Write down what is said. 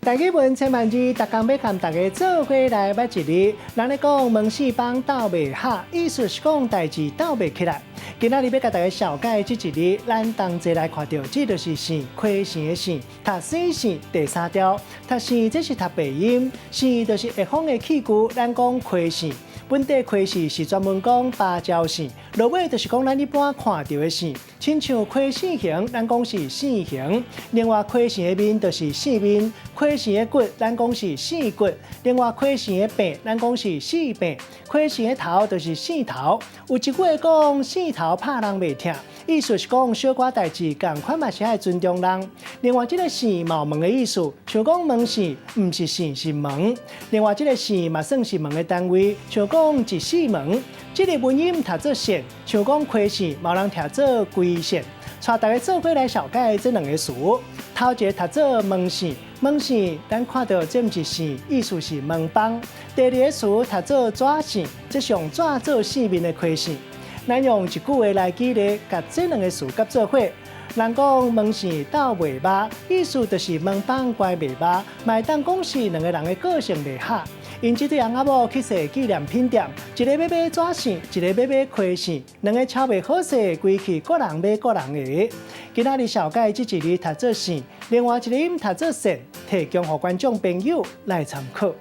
大家问千万字，逐工要和大家做伙来捌一日。人咧讲门四方斗袂合，意思是讲代志斗袂起来。今仔日要甲大家小解这一日，咱同齐来看到，这就是肾，亏肾的肾，读生肾第三条。读肾这是读鼻音，肾就是下方的器官，咱讲亏肾。本地亏肾是专门讲芭蕉肾，落尾就是讲咱一般看到的肾，亲像亏肾形，咱讲是肾形。另外亏肾的面就是肾面，亏肾的骨咱讲是肾骨。另外亏肾的柄咱讲是肾柄，亏肾的头就是肾头。有一句话讲肾头怕人袂疼，意思是讲小可代志共款嘛是爱尊重人。另外这个肾嘛有门的意思，像讲门肾，唔是肾是门。另外这个肾嘛算是门的单位，像讲一四门。这个文音读做肾，像讲亏肾，嘛有人读做龟肾。带大家做伙来小解这两个词。头一个读做门肾，门肾咱看到这不是肾，意思是门帮。第二个词读做爪肾，这是用爪做肾面的亏肾。咱用一句话来举例，甲这两个词合做伙。人讲门肾斗袂捌，意思就是门帮怪袂捌，嘛当讲是两个人的个性袂合。因这对翁仔某去踅纪念品店，一个要买纸肾，一个要买亏肾，两个超袂好势，规气各人买各人的。今仔日小解这一日读做肾，另外一个音读做肾，提供给观众朋友来参考。